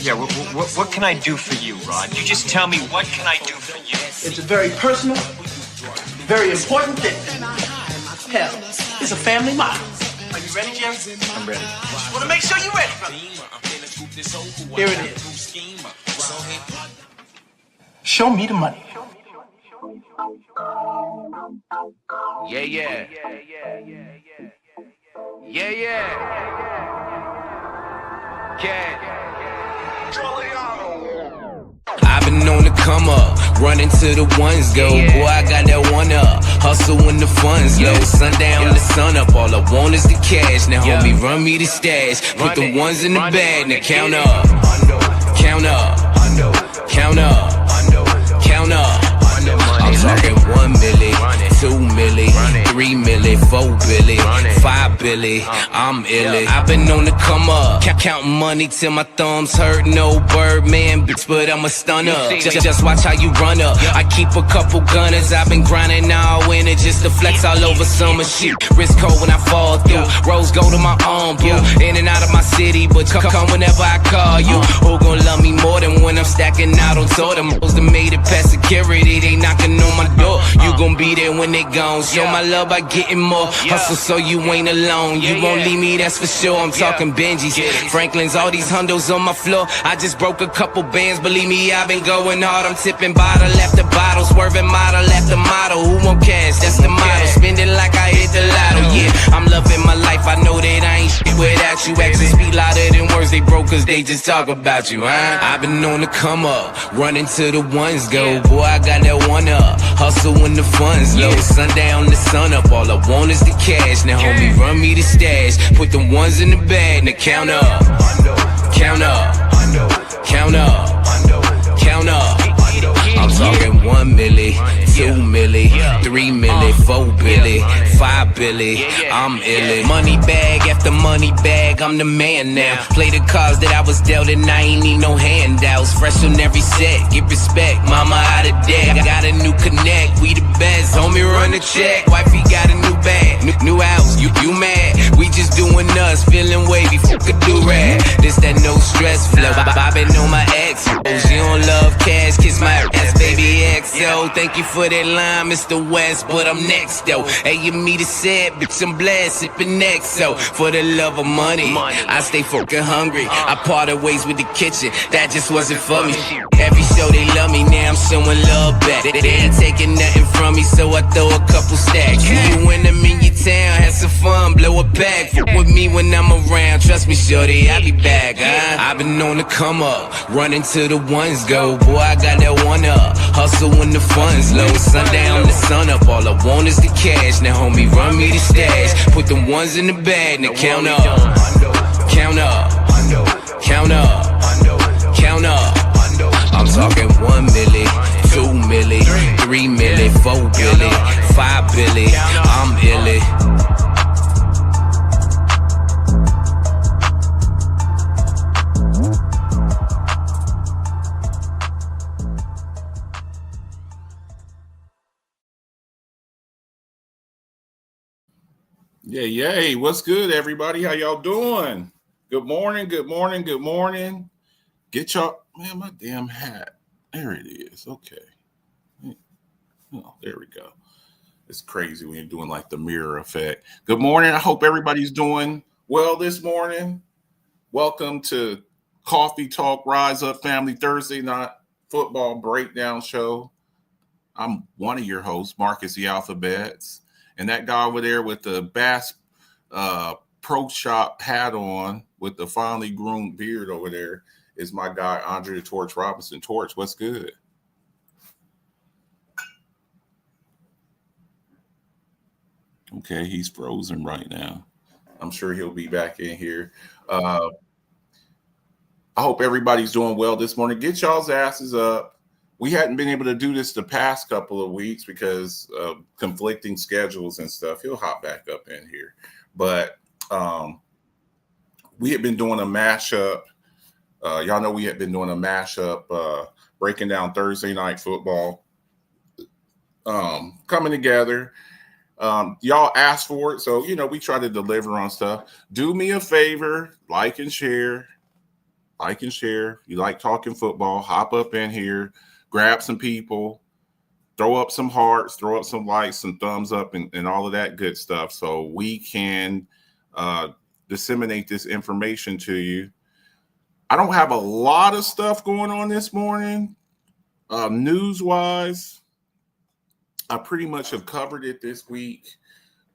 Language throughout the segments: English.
Yeah, what can I do for you, Rod? You just tell me, what can I do for you? It's a very personal, very important thing. Hell, it's a family motto. Are you ready, Jerry? I'm ready. Just want to make sure you're ready, brother. Here it is. Show me the money. Yeah, yeah. Yeah, yeah. Cat. I've been known to come up, running to the ones go. Boy, I got that one up, hustle when the funds low. Sundown to sun up, all I want is the cash. Now homie, run me the stash, put the ones in the bag. Now count up, count up, count up, count up. I'm talking 1 milli, 2 milli, 3 milli, 4 billy, 5 billy, I'm illy. I've been on the come up, counting money till my thumbs hurt. No Birdman, bitch, but I'm a stunner. Just watch how you run up. I keep a couple gunners. I've been grinding all winter just to flex all over summer shit. Wrist cold when I fall through. Rose go to my arm, boo. In and out of my city, but come whenever I call you. Who gon' love me more than when I'm stacking out on tour? Them hoes that made it past security, they knocking on my door. You gon' be there when they gone. Show my love by getting more. Hustle so you ain't alone. You won't leave me, that's for sure. I'm talking Benjis, Franklin's, all these hundos on my floor. I just broke a couple bands, believe me, I've been going hard. I'm tipping bottle after bottle, swerving model after model. Who won't cash? That's the motto. Spending like I hit the lotto. Yeah, I'm loving my life. I know that I ain't shit without you. Actions speak louder than words. They broke cause they just talk about you, huh? I've been on the come up, running to the ones go. Boy, I got that one up, hustle when the funds low. Sundown to sun up, all I want is the cash. Now homie, run me the stash, put the ones in the bag. Now count up, count up, count up, count up. I'm talking 1 milli, 2 milli, 3 milli, 4 billy, 5 billy, I'm illin'. Money bag after money bag, I'm the man now. Play the cards that I was dealt and I ain't need no handouts. Fresh on every set, give respect, mama out of debt. Got a new connect, we the best, homie run the check. Wifey got a new bag, new house, you mad? We just doing us, feeling wavy, fuck a do-rag. This that no stress flow, bobbing on my ex. She don't love cash, kiss my ass, baby XO. Thank you for that line, Mr. West, but I'm next though. Hey, you meet a set, bitch, I'm blessed, sipping XO. For the love of money, I stay fucking hungry. I parted ways with the kitchen, that just wasn't for me. Every show they love me, now I'm showing love back. They ain't taking nothing from me, so I throw a couple stacks. See you when I'm in your town, have some fun, blow a pack. Fuck with me when I'm around, trust me, shorty, I'll be back, huh? I've been on the come up, running to the ones go. Boy, I got that one up, hustle when the funds low. Sundown to sun up, all I want is the cash. Now homie, run me the stash, put the ones in the bag. Now count up, count up, count up, count up. I'm talking 1 milli, 2 milli, 3 milli, 4 billy, 5 billy, I'm illy. Yay. What's good, everybody? How y'all doing? Good morning. Get y'all, man, my damn hat. There it is. Okay. Oh, there we go. It's crazy when you're doing like the mirror effect. Good morning. I hope everybody's doing well this morning. Welcome to Coffee Talk Rise Up Family Thursday night football breakdown show. I'm one of your hosts, Marcus the Alphabets. And that guy over there with the Bass Pro Shop hat on with the finely groomed beard over there is my guy, Andre the Torch Robinson. Torch, what's good? Okay, he's frozen right now. I'm sure he'll be back in here. I hope everybody's doing well this morning. Get y'all's asses up. We hadn't been able to do this the past couple of weeks because of conflicting schedules and stuff. He'll hop back up in here. But we had been doing a mashup. Y'all know we had been doing a mashup, breaking down Thursday night football, coming together. Y'all asked for it. So, we try to deliver on stuff. Do me a favor, like and share. like and share. You like talking football, hop up in here, grab some people, throw up some hearts, throw up some likes, some thumbs up, and all of that good stuff so we can disseminate this information to you. I don't have a lot of stuff going on this morning, news-wise. I pretty much have covered it this week,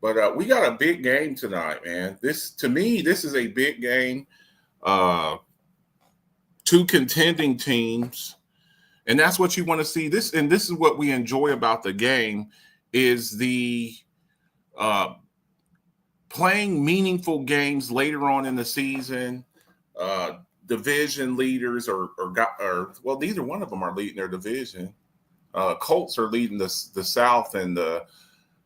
but we got a big game tonight, man. To me, this is a big game. Two contending teams, and that's what you want to see. This is what we enjoy about the game is the playing meaningful games later on in the season. Division leaders or well, neither one of them are leading their division. Colts are leading the South, and the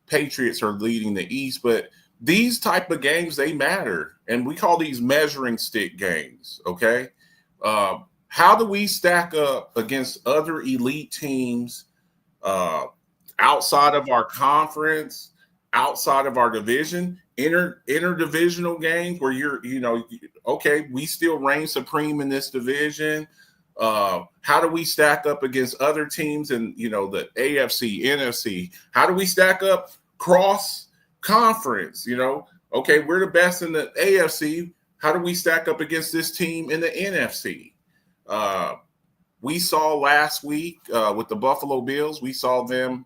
Patriots are leading the East. But these type of games, they matter, and we call these measuring stick games. Okay, how do we stack up against other elite teams outside of our conference, outside of our division? Interdivisional games where okay, we still reign supreme in this division. How do we stack up against other teams in the AFC, NFC? How do we stack up cross conference? Okay, we're the best in the AFC. How do we stack up against this team in the NFC? We saw last week with the Buffalo Bills, we saw them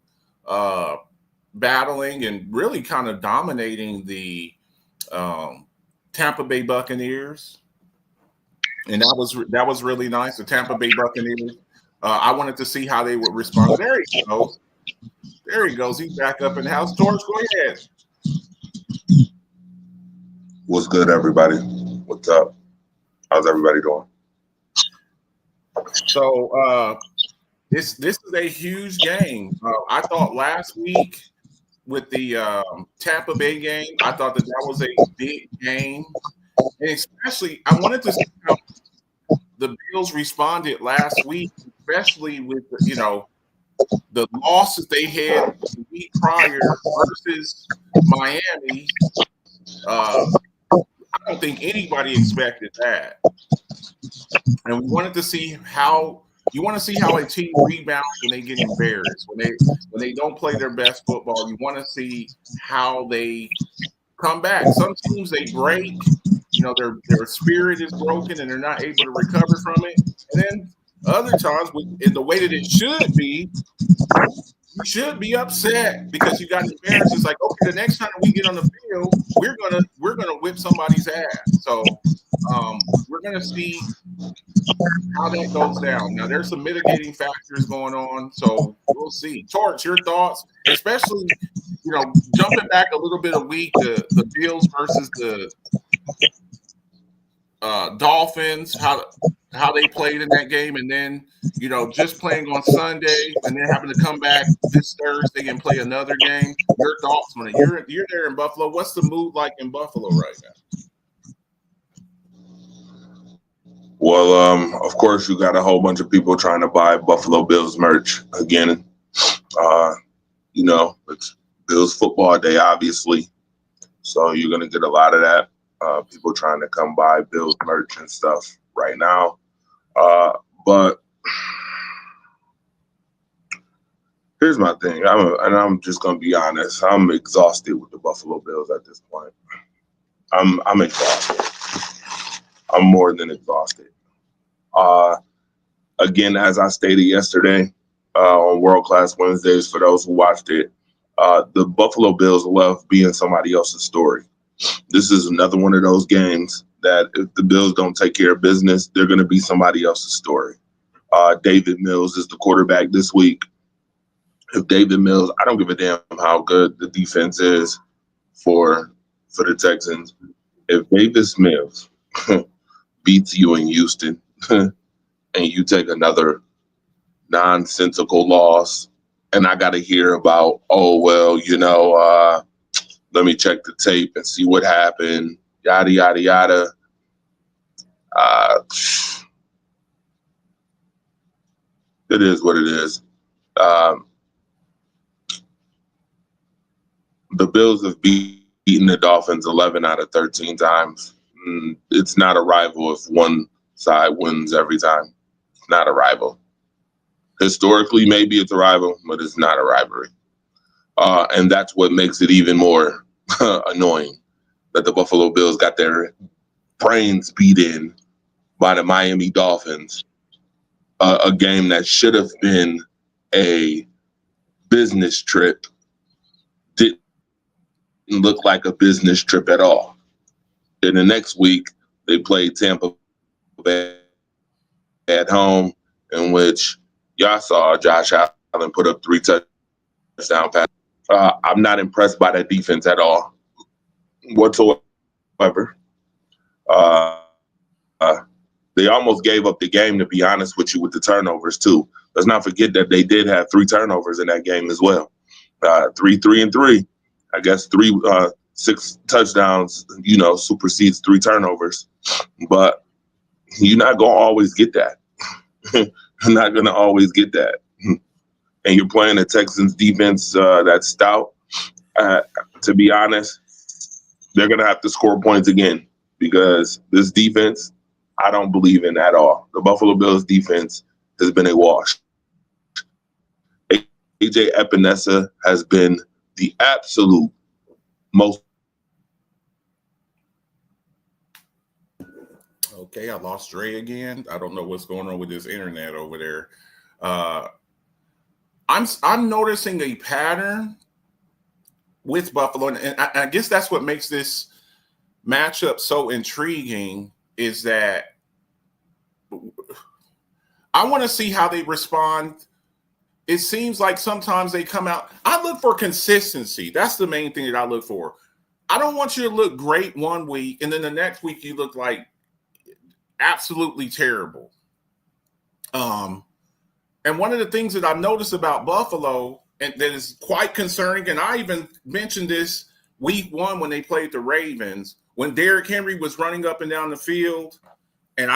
battling and really kind of dominating the Tampa Bay Buccaneers, and that was really nice. The Tampa Bay Buccaneers. I wanted to see how they would respond. There he goes. There he goes. He's back up in the house. George, go ahead. What's good, everybody? What's up? How's everybody doing? So this is a huge game. I thought last week with the Tampa Bay game, I thought that was a big game. And especially, I wanted to see how the Bills responded last week, especially with, the losses they had the week prior versus Miami. I don't think anybody expected that. And we wanted to see how a team rebounds when they get embarrassed, when they don't play their best football. You want to see how they come back. Some teams, they break, their spirit is broken and they're not able to recover from it. And then other times, in the way that it should be, you should be upset because you got embarrassed. It's like, okay, the next time we get on the field, we're gonna whip somebody's ass. So we're gonna see how that goes down. Now there's some mitigating factors going on, so we'll see. Torch, your thoughts, especially jumping back a little bit a week, the Bills versus the Dolphins, how they played in that game, and then just playing on Sunday and then having to come back this Thursday and play another game. Your thoughts on it? You're there in Buffalo. What's the mood like in Buffalo right now? Well, of course, you got a whole bunch of people trying to buy Buffalo Bills merch again. It's Bills football day, obviously, so you're gonna get a lot of that. People trying to come buy Bills merch and stuff right now. But here's my thing. I'm just gonna be honest. I'm exhausted with the Buffalo Bills at this point. I'm exhausted. I'm more than exhausted. Again, as I stated yesterday on World Class Wednesdays, for those who watched it, the Buffalo Bills love being somebody else's story. This is another one of those games that if the Bills don't take care of business, they're going to be somebody else's story. David Mills is the quarterback this week. If David Mills, I don't give a damn how good the defense is for the Texans. If Davis Mills beats you in Houston and you take another nonsensical loss, and I got to hear about, let me check the tape and see what happened, yada, yada, yada. It is what it is. The Bills have beaten the Dolphins 11 out of 13 times. It's not a rival if one side wins every time. It's not a rival. Historically, maybe it's a rival, but it's not a rivalry. And that's what makes it even more annoying that the Buffalo Bills got their brains beat in by the Miami Dolphins, a game that should have been a business trip. Didn't look like a business trip at all. Then the next week, they played Tampa Bay at home, in which y'all saw Josh Allen put up 3 touchdown passes. I'm not impressed by that defense at all, whatsoever. They almost gave up the game, to be honest with you, with the turnovers, too. Let's not forget that they did have 3 turnovers in that game as well. 3. I guess 6 touchdowns, supersedes 3 turnovers. But you're not going to always get that. You're not going to always get that. And you're playing a Texans defense that's stout. To be honest, they're going to have to score points again because this defense, I don't believe in at all. The Buffalo Bills defense has been a wash. AJ Epinesa has been the absolute most. Okay, I lost Dre again. I don't know what's going on with this internet over there. I'm noticing a pattern with Buffalo, and I guess that's what makes this matchup so intriguing. Is that I want to see how they respond. It seems like sometimes they come out. I look for consistency. That's the main thing that I look for. I don't want you to look great one week and then the next week you look like absolutely terrible. And one of the things that I've noticed about Buffalo and that is quite concerning, and I even mentioned this week 1 when they played the Ravens, when Derrick Henry was running up and down the field, and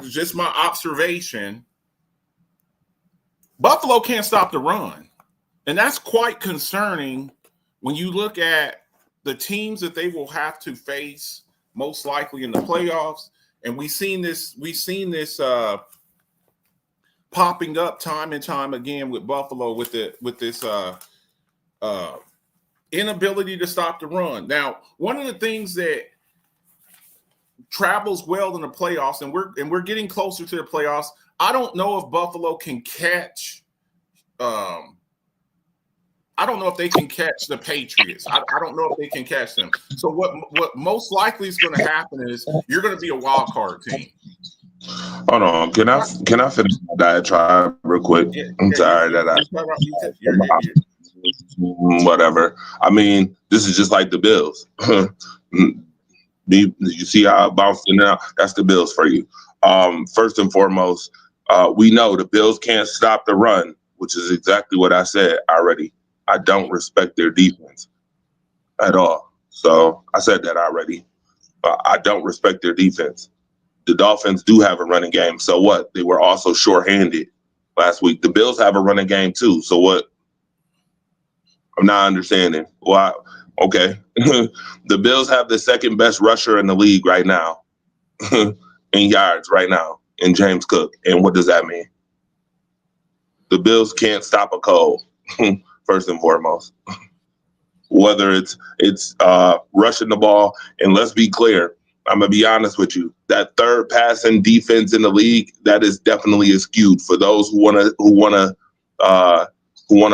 just my observation, Buffalo can't stop the run. And that's quite concerning when you look at the teams that they will have to face most likely in the playoffs. And we've seen this popping up time and time again with Buffalo with this inability to stop the run. Now, one of the things that travels well in the playoffs, and we're getting closer to the playoffs. I don't know if Buffalo can catch. I don't know if they can catch the Patriots. I don't know if they can catch them. So what most likely is going to happen is you're going to be a wild card team. Hold on, can I finish my diatribe real quick? I'm tired that whatever. I mean, this is just like the Bills. You see how I bounced in now? That's the Bills for you. First and foremost, we know the Bills can't stop the run, which is exactly what I said already. I don't respect their defense at all. So I said that already. I don't respect their defense. The Dolphins do have a running game. So what? They were also shorthanded last week. The Bills have a running game too. So what? I'm not understanding. Why? Okay. The Bills have the second best rusher in the league right now in yards right now in James Cook. And what does that mean? The Bills can't stop a cold, first and foremost. Whether it's rushing the ball, and let's be clear, I'm gonna be honest with you. That third passing defense in the league, that is definitely skewed. For those who wanna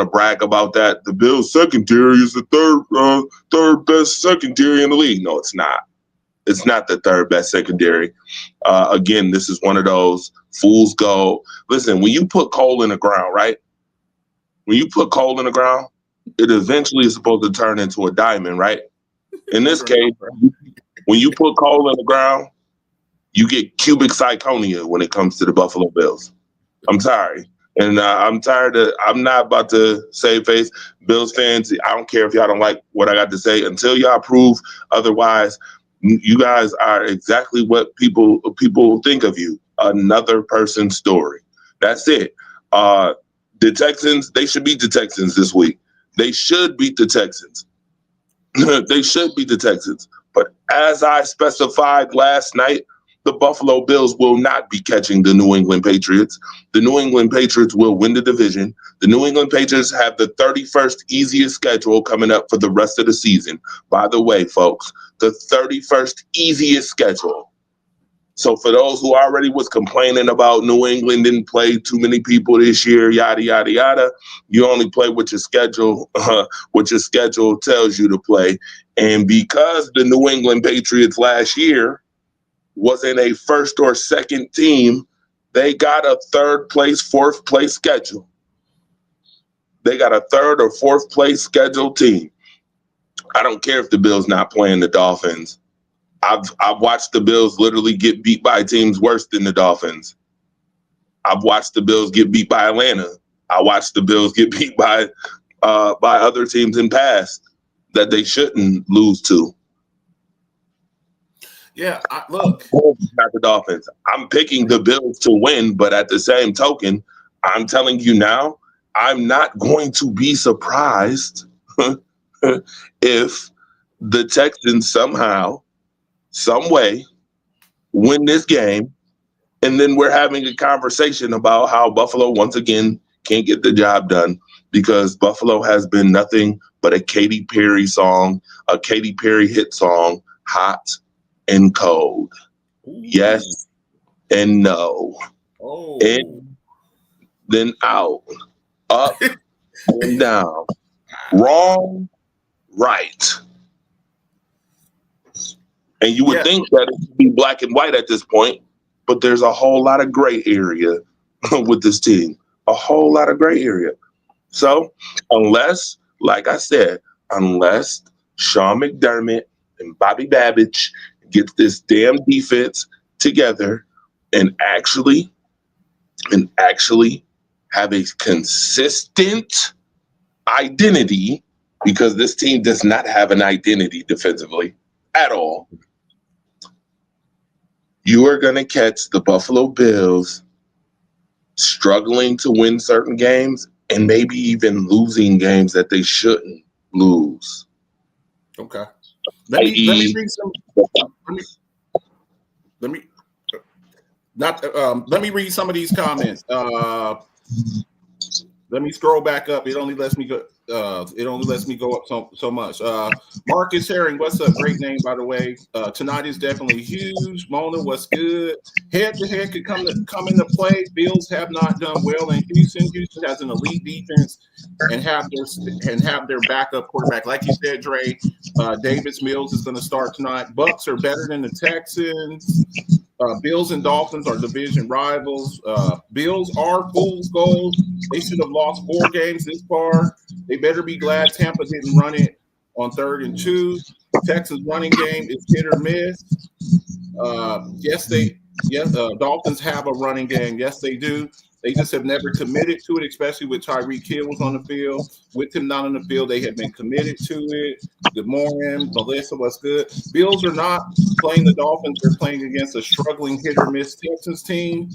brag about that, the Bills secondary is the third best secondary in the league. No, it's not. It's not the third best secondary. Again, this is one of those fool's gold. Listen, when you put coal in the ground, right? When you put coal in the ground, it eventually is supposed to turn into a diamond, right? In this case, when you put coal in the ground, you get cubic zirconia when it comes to the Buffalo Bills. I'm sorry. And I'm tired of, I'm not about to save face. Bills fans, I don't care if y'all don't like what I got to say. Until y'all prove otherwise, you guys are exactly what people think of you. Another person's story. That's it. The Texans, they should beat the Texans this week. They should beat the Texans. They should beat the Texans. But as I specified last night, the Buffalo Bills will not be catching the New England Patriots. The New England Patriots will win the division. The New England Patriots have the 31st easiest schedule coming up for the rest of the season. By the way, folks, the 31st easiest schedule. So for those who already was complaining about New England didn't play too many people this year, yada, yada, yada, you only play what your schedule tells you to play. And because the New England Patriots last year wasn't a first or second team, they got a third place, fourth place schedule. They got a third or fourth place scheduled team. I don't care if the Bills not playing the Dolphins. I've watched the Bills literally get beat by teams worse than the Dolphins. I've watched the Bills get beat by Atlanta. I watched the Bills get beat by other teams in past that they shouldn't lose to. Yeah, look. Not the Dolphins. I'm picking the Bills to win, but at the same token, I'm telling you now, I'm not going to be surprised if the Texans somehow, some way, win this game, and then we're having a conversation about how Buffalo once again can't get the job done because Buffalo has been nothing but a Katy Perry song, a Katy Perry hit song, hot and cold. Ooh. Yes and no. Oh. In, then out. Up and down. Wrong, right. And you would think that it would be black and white at this point, but there's a whole lot of gray area with this team. A whole lot of gray area. So unless, like I said, unless Sean McDermott and Bobby Babbage get this damn defense together and actually have a consistent identity, because this team does not have an identity defensively at all, you are going to catch the Buffalo Bills struggling to win certain games and maybe even losing games that they shouldn't lose. Okay. Let me read some. Let me read some of these comments. Let me scroll back up. It only lets me go. Up so much. Marcus Herring, what's up? Great name, by the way. Tonight is definitely huge. Mona, what's good? Head to head could come into play. Bills have not done well in Houston. Houston has an elite defense and have their backup quarterback, like you said, Dre. Davis Mills is going to start tonight. Bucks are better than the Texans. Bills and Dolphins are division rivals. Bills are fool's gold. They should have lost 4 games this far. They better be glad Tampa didn't run it on 3rd and 2. Texas running game is hit or miss. Dolphins have a running game. Yes, they do. They just have never committed to it, especially with Tyreek Hill was on the field. With him not on the field, they have been committed to it. Good morning, Melissa. What's good? Bills are not playing the Dolphins. They're playing against a struggling hit or miss Texans team.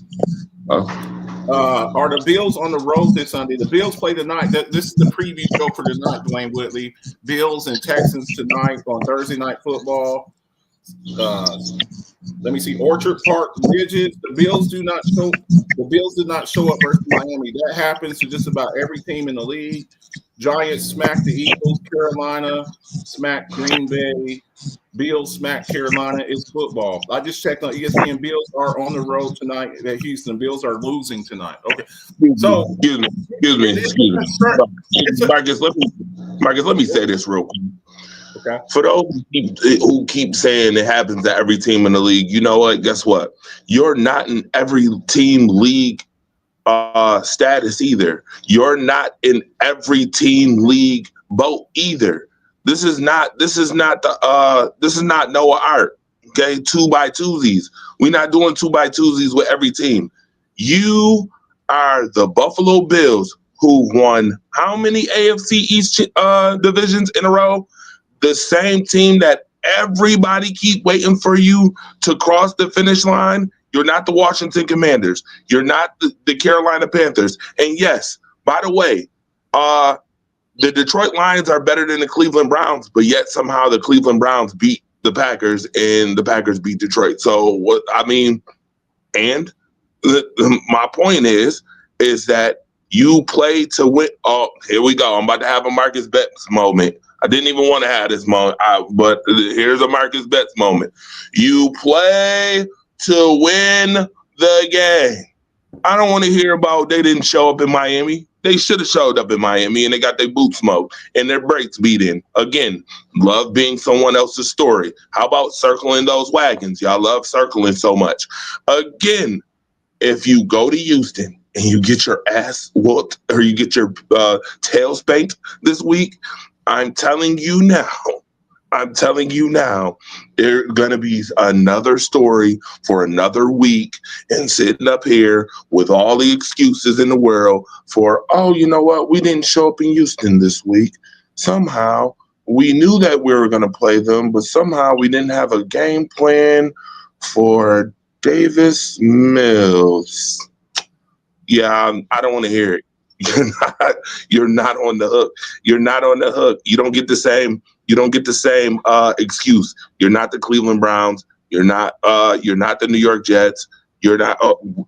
Are the Bills on the road this Sunday? The Bills play tonight. This is the preview show for tonight, Dwayne Whitley. Bills and Texans tonight on Thursday Night Football. Let me see. Orchard Park Midgets. The Bills did not show up versus Miami. That happens to just about every team in the league. Giants smacked the Eagles. Carolina smacked Green Bay. Bills smacked Carolina. It's football. I just checked on ESPN. Bills are on the road tonight at Houston. Bills are losing tonight. Okay. So excuse me. Marcus, let me say this real quick. Okay. For those who keep saying it happens to every team in the league, you know what? Guess what? You're not in every team league status either. You're not in every team league boat either. This is not Noah Art. Okay, 2x2s. We're not doing 2x2s with every team. You are the Buffalo Bills, who won how many AFC East divisions in a row? The same team that everybody keep waiting for you to cross the finish line. You're not the Washington Commanders. You're not the Carolina Panthers. And yes, by the way, the Detroit Lions are better than the Cleveland Browns, but yet somehow the Cleveland Browns beat the Packers, and the Packers beat Detroit. So what I mean, and my point is that you play to win. Oh, here we go. I'm about to have a Marcus Betts moment. I didn't even want to have this moment, but here's a Marcus Betts moment. You play to win the game. I don't want to hear about they didn't show up in Miami. They should have showed up in Miami, and they got their boots smoked and their brakes beat in. Again, love being someone else's story. How about circling those wagons? Y'all love circling so much. Again, if you go to Houston and you get your ass whooped or you get your tail spanked this week, I'm telling you now, there's going to be another story for another week and sitting up here with all the excuses in the world for, oh, you know what? We didn't show up in Houston this week. Somehow we knew that we were going to play them, but somehow we didn't have a game plan for Davis Mills. Yeah, I don't want to hear it. You're not on the hook. You're not on the hook. You don't get the same excuse. You're not the Cleveland Browns. You're not the New York Jets. You're not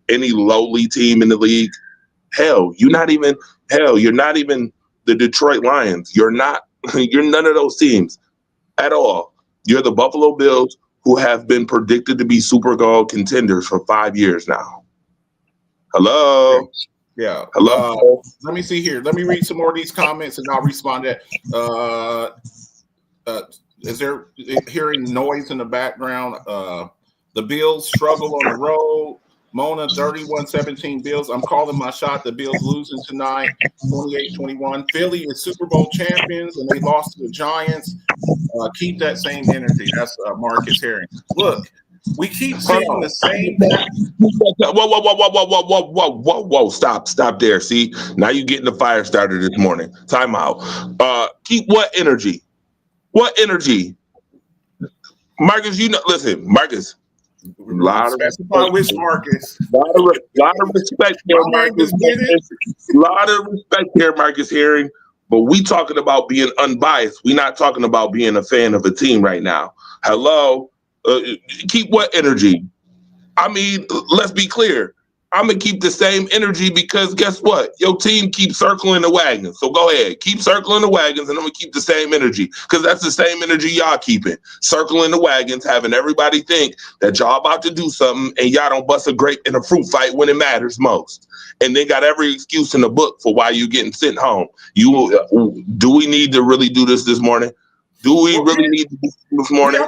any lowly team in the league. Hell, you're not even the Detroit Lions. You're none of those teams at all. You're the Buffalo Bills, who have been predicted to be Super Bowl contenders for 5 years now. Hello. Yeah. Hello. Let me see here. Let me read some more of these comments and I'll respond to is there hearing noise in the background? The Bills struggle on the road. Mona 31-17 Bills. I'm calling my shot. The Bills losing tonight, 28-21. Philly is Super Bowl champions and they lost to the Giants. Keep that same energy. That's Marcus Herring. Look, we keep seeing the same. Whoa! Stop there. See, now you're getting the fire started this morning. Time out. Keep what energy? What energy? Marcus, listen, Marcus. Lot of respect, which Marcus. Lot of respect here, Marcus. Lot of respect here, Marcus Herring. But we talking about being unbiased. We're not talking about being a fan of a team right now. Hello. Keep what energy? I mean, let's be clear. I'm going to keep the same energy because guess what? Your team keeps circling the wagons. So go ahead. Keep circling the wagons and I'm going to keep the same energy because that's the same energy y'all keeping. Circling the wagons, having everybody think that y'all about to do something and y'all don't bust a grape in a fruit fight when it matters most. And they got every excuse in the book for why you getting sent home. Do we need to really do this morning? Do we really need to do this morning?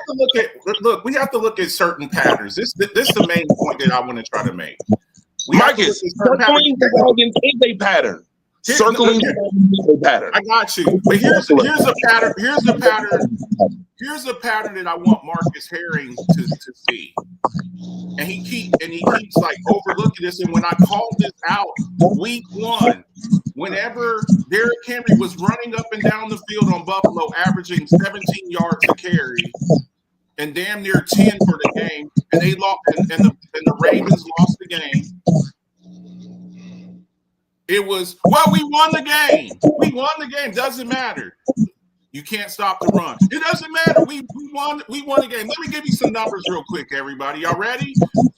We have to look at certain patterns. This is the main point that I want to try to make. Marcus, circling the wagons is a pattern. Circling the wagons is a pattern. I got you. But here's a pattern. Here's a pattern that I want Marcus Herring to see. And he keeps like overlooking this. And when I called this out week 1, whenever Derrick Henry was running up and down the field on Buffalo, averaging 17 yards a carry and damn near 10 for the game, and they lost, and the Ravens lost the game. It was, we won the game. We won the game. Doesn't matter. You can't stop the run. It doesn't matter. We won the game. Let me give you some numbers real quick, everybody. Y'all ready?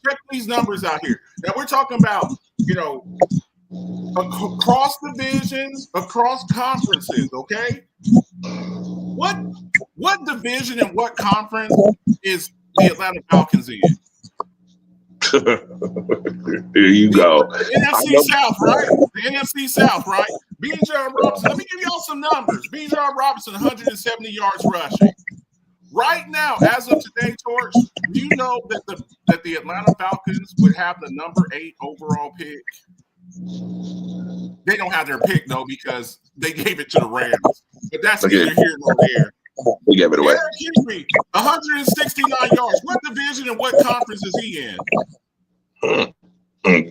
Check these numbers out here. Now we're talking about, across divisions, across conferences, okay? What division and what conference is the Atlanta Falcons in? There you go. NFC South, right? The NFC South, right? Bijan Robinson. Let me give y'all some numbers. Bijan Robinson, 170 yards rushing. Right now, as of today, Torch, do you know that the Atlanta Falcons would have the number 8 overall pick? They don't have their pick, though, because they gave it to the Rams. But that's neither here nor there. They gave it away. Derrick Henry, 169 yards. What division and what conference is he in?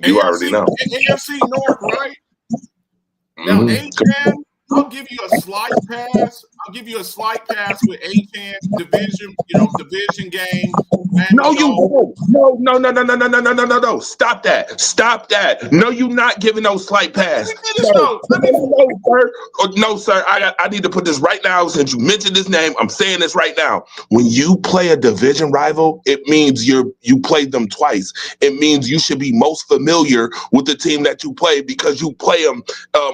You already know. AFC North, right? Now, A-10, I'll give you a slight pass I'll give you a slight pass with A-Chan division game. No, you won't. No. Stop that. No, you're not giving no slight pass. No, sir. I need to put this right now since you mentioned his name. I'm saying this right now. When you play a division rival, it means you played them twice. It means you should be most familiar with the team that you play because you play them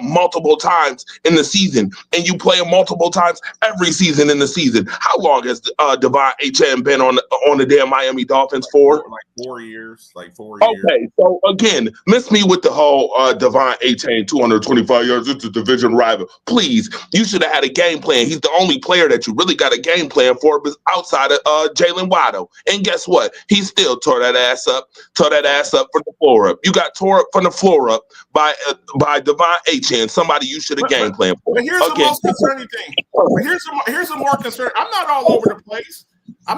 multiple times in the season, and you play them multiple times every season in the season. How long has Devon Achane been on the damn Miami Dolphins for? Like 4 years. Okay, so again, miss me with the whole Devon Achane 225 yards. It's a division rival. Please, you should have had a game plan. He's the only player that you really got a game plan for outside of Jalen Waddle. And guess what? He still tore that ass up from the floor up. You got tore up from the floor up by Devon Achane, somebody you should have game plan for. But here's the most concerning thing. Here's a more concern. I'm not all over the place. So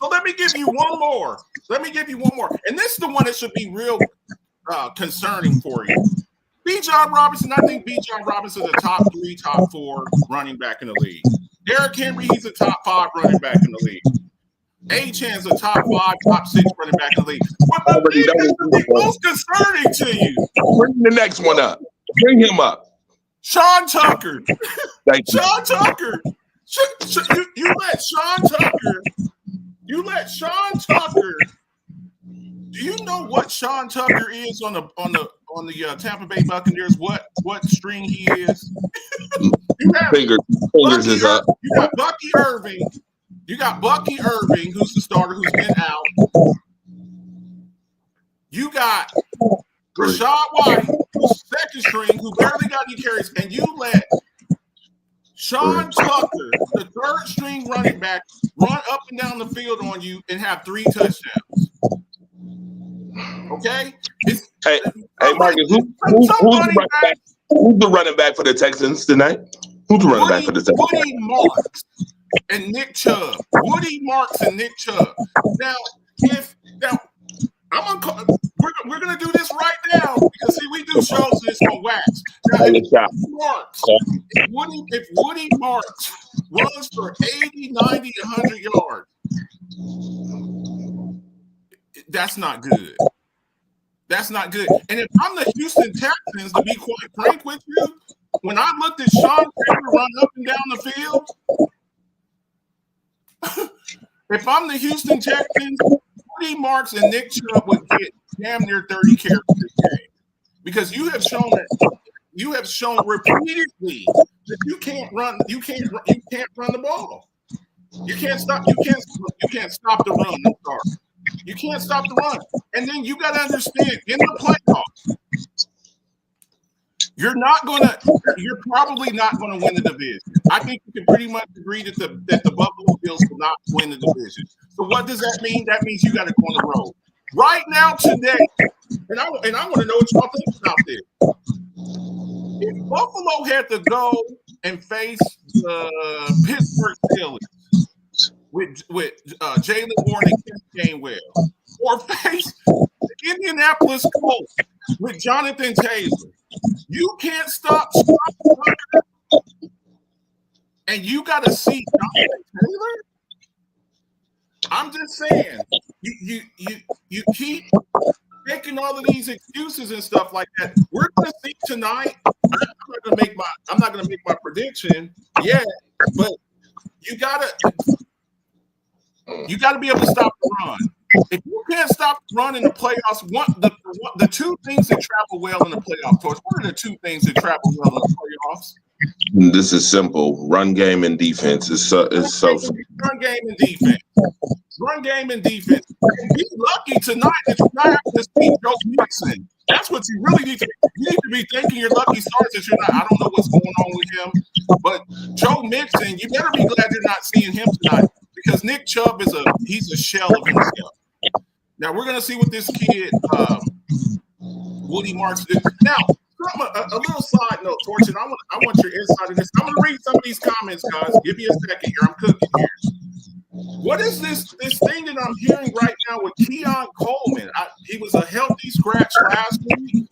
let me give you one more. And this is the one that should be real concerning for you. Bijan Robinson, I think Bijan Robinson is a top 3, top 4 running back in the league. Derrick Henry, he's a top 5 running back in the league. Achane's a top 5, top 6 running back in the league. But the thing that should be most concerning to you. Bring the next one up. Bring him up. Sean Tucker. Thank you. Sean Tucker. You let Sean Tucker. Do you know what Sean Tucker is on the Tampa Bay Buccaneers? What string he is? Fingers is up. You got Bucky Irving. Who's the starter, who's been out. You got Rashad White, who's second string, who barely got any carries, and you let Sean Tucker, the third string running back, run up and down the field on you and have 3 touchdowns. Okay? Hey, Marcus, who's the running back for the Texans tonight? Who's the running back for the Texans? Woody Marks and Nick Chubb. Now, we're gonna do this right now because see, we do shows this on wax. Now, if Woody Marks runs for 80, 90, 100 yards, that's not good. And if I'm the Houston Texans, to be quite frank with you, when I looked at Sean Taylor run up and down the field, if I'm the Houston Texans, Woody Marks and Nick Chubb would get damn near 30 carries this game because you have shown repeatedly that you can't run the ball. You can't stop the run. I'm sorry. You can't stop the run. And then you got to understand, in the playoffs, you're probably not going to win the division. I think you can pretty much agree that the Buffalo Bills will not win the division. So what does that mean? That means you got to go on the road. Right now, today, and I want to know what y'all think about this. If Buffalo had to go and face the Pittsburgh Steelers with Jalen Warren and Ken Gainwell, or face the Indianapolis Colts with Jonathan Taylor, you can't stop Tucker, and you got to see Jonathan Taylor. I'm just saying, you keep making all of these excuses and stuff like that. We're going to see tonight. I'm not gonna make my prediction yet, but you gotta be able to stop the run. If you can't stop the run in the playoffs, the two things that travel well in the playoffs. What are the two things that travel well in the playoffs? This is simple. Run game and defense is so. Run game and defense. Run game and defense. Be lucky tonight that you're not having to see Joe Mixon. That's what you really need to. You need to be thanking your lucky stars that you're not. I don't know what's going on with him, but Joe Mixon, you better be glad you're not seeing him tonight because Nick Chubb he's a shell of himself. Now we're gonna see what this kid Woody Marks did. Now, a little side note, Torch, and I want your insight on this. I'm gonna read some of these comments, guys. Give me a second here. I'm cooking here. What is this thing that I'm hearing right now with Keon Coleman? He was a healthy scratch last week.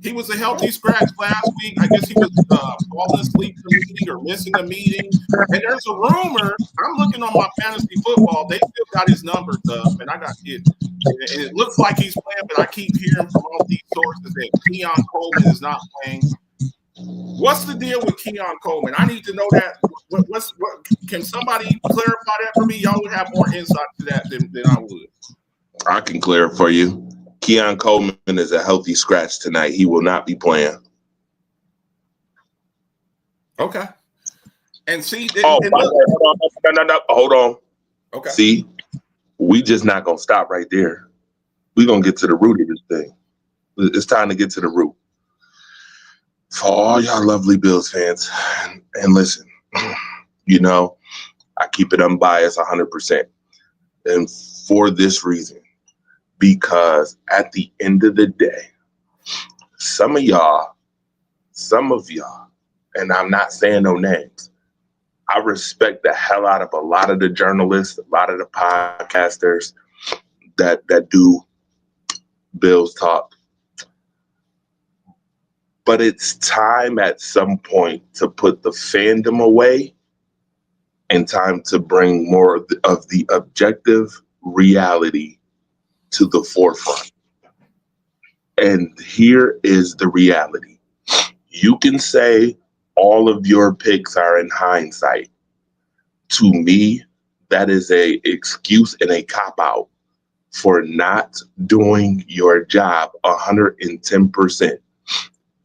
He was a healthy scratch last week. I guess he was falling asleep in the meeting or missing a meeting. And there's a rumor. I'm looking on my fantasy football. They still got his numbers up, and I got it. And it looks like he's playing, but I keep hearing from all these sources that Keon Coleman is not playing. What's the deal with Keon Coleman? I need to know that. What can somebody clarify that for me? Y'all would have more insight to that than I would. I can clear it for you. Keon Coleman is a healthy scratch tonight. He will not be playing. Okay. And see, hold on. Okay. See, we just not gonna stop right there. We're gonna get to the root of this thing. It's time to get to the root. For all y'all lovely Bills fans, and listen, you know, I keep it unbiased 100%. And for this reason, because at the end of the day, some of y'all, and I'm not saying no names, I respect the hell out of a lot of the journalists, a lot of the podcasters that do Bills talk. But it's time at some point to put the fandom away and time to bring more of the objective reality to the forefront. And here is the reality. You can say all of your picks are in hindsight. To me, that is a excuse and a cop-out for not doing your job 110%.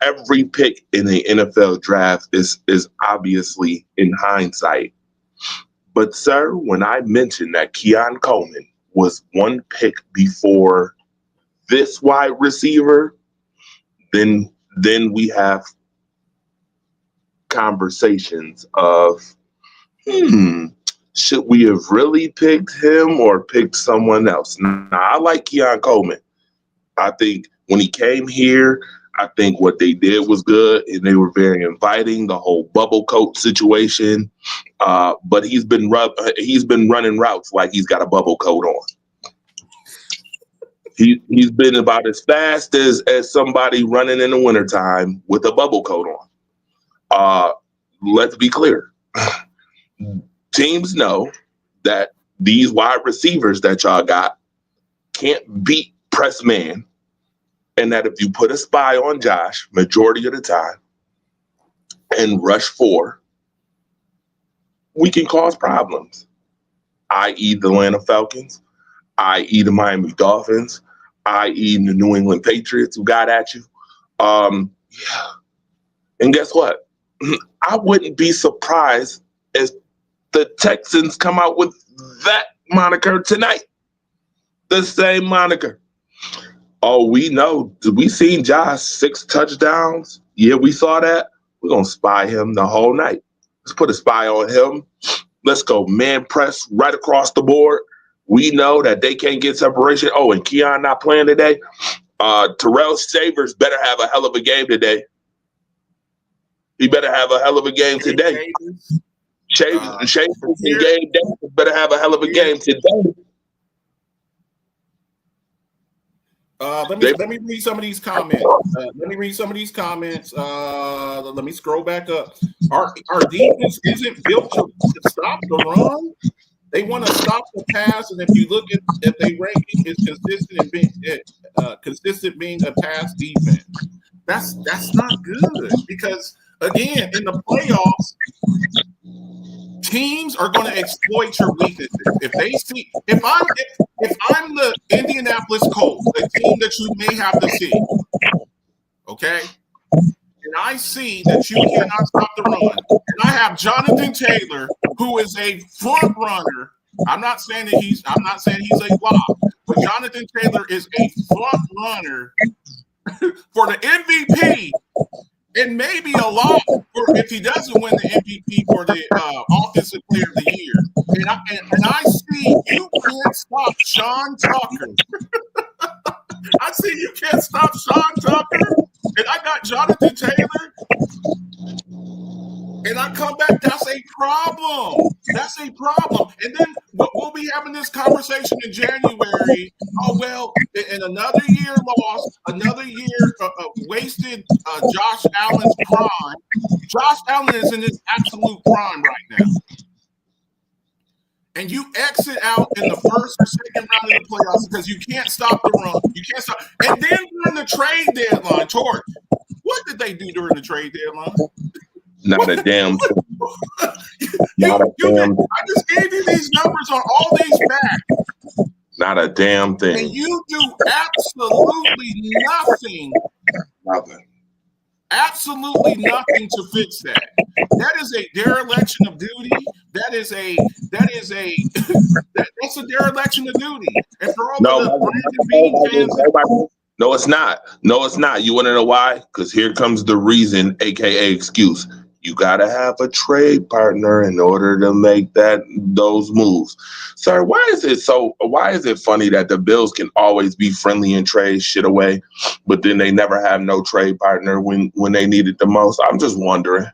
Every pick in the NFL draft is obviously in hindsight. But, sir, when I mentioned that Keon Coleman was one pick before this wide receiver, then we have conversations of, should we have really picked him or picked someone else? Now, I like Keon Coleman. I think when he came here, I think what they did was good, and they were very inviting, the whole bubble coat situation. But he's been running routes like he's got a bubble coat on. He's been about as fast as somebody running in the wintertime with a bubble coat on. Let's be clear. Teams know that these wide receivers that y'all got can't beat press man. And that if you put a spy on Josh majority of the time and rush 4, we can cause problems, i.e. the Atlanta Falcons, i.e. the Miami Dolphins, i.e. the New England Patriots who got at you. And guess what? I wouldn't be surprised if the Texans come out with that moniker tonight. The same moniker. Oh, we know. We seen Josh 6 touchdowns. Yeah, we saw that. We're going to spy him the whole night. Let's put a spy on him. Let's go man press right across the board. We know that they can't get separation. Oh, and Keon not playing today. Terrell Shavers better have a hell of a game today. He better have a hell of a game today. Shavers and Gabe Davis better have a hell of a game today. Let me read some of these comments. Let me scroll back up. Our defense isn't built to stop the run. They want to stop the pass, and if you look at their ranking, it's consistent being a pass defense. That's not good because again in the playoffs, teams are going to exploit your weaknesses. If I'm the Indianapolis Colts, a team that you may have to see, okay, and I see that you cannot stop the run, and I have Jonathan Taylor, who is a front runner. I'm not saying he's a flop, but Jonathan Taylor is a front runner for the MVP. And maybe a lot if he doesn't win the MVP for the Offensive Player of the Year. And I see you can't stop Sean Tucker. I see you can't stop Sean Tucker. And I got Jonathan Taylor. And I come back. That's a problem. That's a problem. And then we'll be having this conversation in January. Oh, well, in another year lost, another year wasted Josh Allen's prime. Josh Allen is in his absolute prime right now. And you exit out in the first or second round of the playoffs because you can't stop the run. You can't stop. And then during the trade deadline, Torch, what did they do during the trade deadline? Not a damn thing. I just gave you these numbers on all these facts. Not a damn thing. And you do absolutely nothing. Nothing. Absolutely nothing to fix that. That is a dereliction of duty. That's a dereliction of duty. And for all of the Brandon Beane fans, no, it's not. No, it's not. You want to know why? Because here comes the reason, aka excuse. You gotta have a trade partner in order to make those moves. Sir, why is it funny that the Bills can always be friendly and trade shit away, but then they never have no trade partner when they need it the most? I'm just wondering.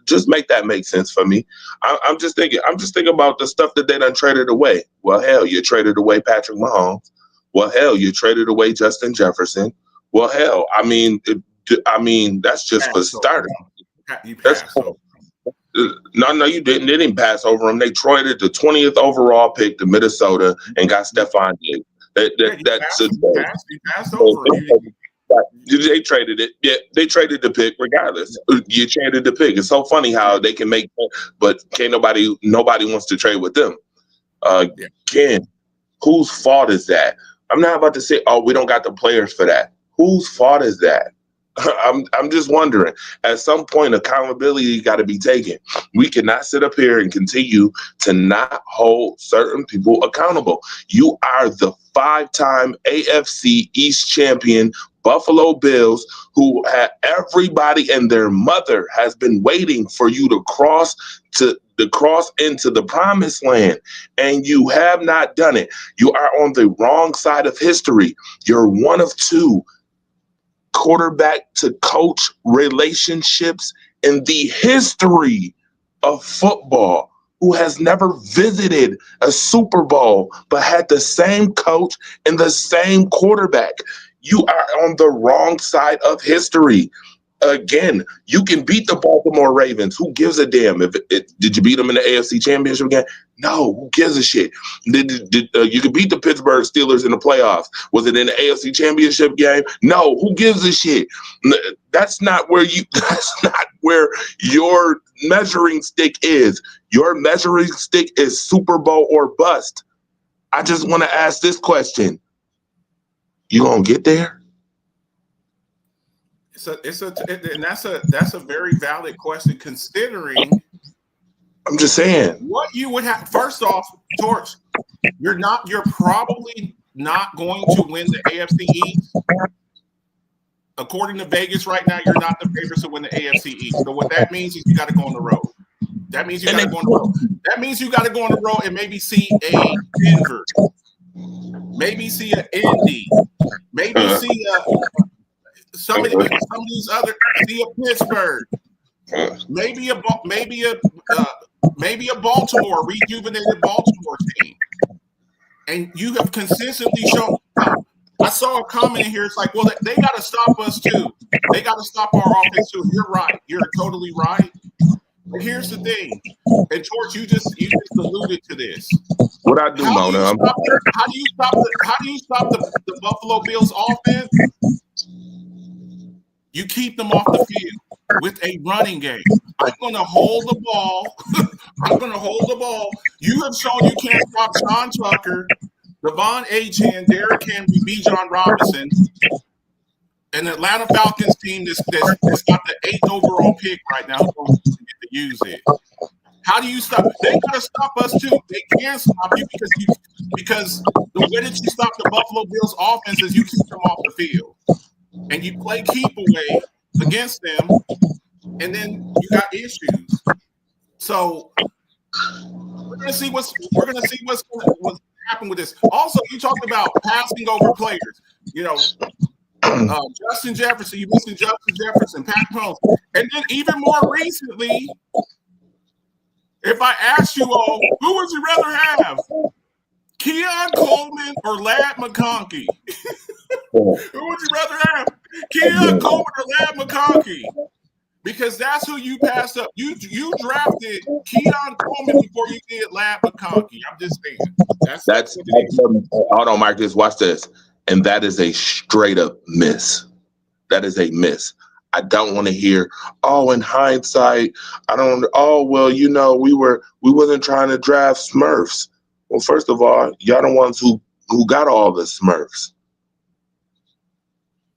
Just make that make sense for me. I'm just thinking about the stuff that they done traded away. Well, hell, you traded away Patrick Mahomes. Well, hell, you traded away Justin Jefferson. Well, hell, I mean, that's just for starters. You passed over. No, you didn't. They didn't pass over him. They traded the 20th overall pick to Minnesota and got Stephon Diggs. You passed over. They traded it. Yeah, they traded the pick regardless. You traded the pick. It's so funny how they can make, but nobody wants to trade with them. Again, whose fault is that? I'm not about to say, oh, we don't got the players for that. Whose fault is that? I'm just wondering. At some point, accountability got to be taken. We cannot sit up here and continue to not hold certain people accountable. You are the 5-time AFC East champion Buffalo Bills, who had everybody and their mother has been waiting for you to cross into the promised land, and you have not done it. You are on the wrong side of history. You're one of two quarterback to coach relationships in the history of football who has never visited a Super Bowl but had the same coach and the same quarterback. You are on the wrong side of history. Again, you can beat the Baltimore Ravens. Who gives a damn? Did you beat them in the AFC Championship game? No, who gives a shit? You can beat the Pittsburgh Steelers in the playoffs. Was it in the AFC Championship game? No, who gives a shit? That's not where your measuring stick is. Your measuring stick is Super Bowl or bust. I just want to ask this question. You gonna get there? And that's a very valid question, considering. I'm just saying what you would have. First off, Torch, you're probably not going to win the AFC East. According to Vegas right now, you're not the favorites to win the AFC East. So what that means is you got to go on the road. That means you got to go on the road. That means you got to go on the road and maybe see a Denver, maybe see an Indy, maybe see some of these other, see a Pittsburgh, maybe a Baltimore, rejuvenated Baltimore team. And you have consistently shown. I saw a comment in here. It's like, well, they got to stop us too. They got to stop our offense too. You're right. You're totally right. But here's the thing. And George, you just alluded to this. What I do, Mona? How do you stop the Buffalo Bills offense? You keep them off the field with a running game. I'm going to hold the ball. I'm going to hold the ball. You have shown you can't stop Sean Tucker, Devon Achane, Derrick Henry, Bijan Robinson, an Atlanta Falcons team that's got the 8th overall pick right now. Who don't get to use it? How do you stop? They got to stop us too. They can't stop you because the way that you stop the Buffalo Bills offense is you keep them off the field. And you play keep away against them, and then you got issues. So we're gonna see what's happening with this. Also, you talked about passing over players. You know, Justin Jefferson. You mentioned Justin Jefferson, Pat Mahomes, and then even more recently, If I asked you all, who would you rather have? Keon Coleman or Ladd McConkey? Who would you rather have? Keon Coleman or Ladd McConkey? Because that's who you passed up. You drafted Keon Coleman before you did Ladd McConkey. I'm just saying. That's hold on, Marcus. Watch this. And that is a straight up miss. That is a miss. I don't want to hear, in hindsight, we wasn't trying to draft Smurfs. Well, first of all, y'all the ones who got all the Smurfs.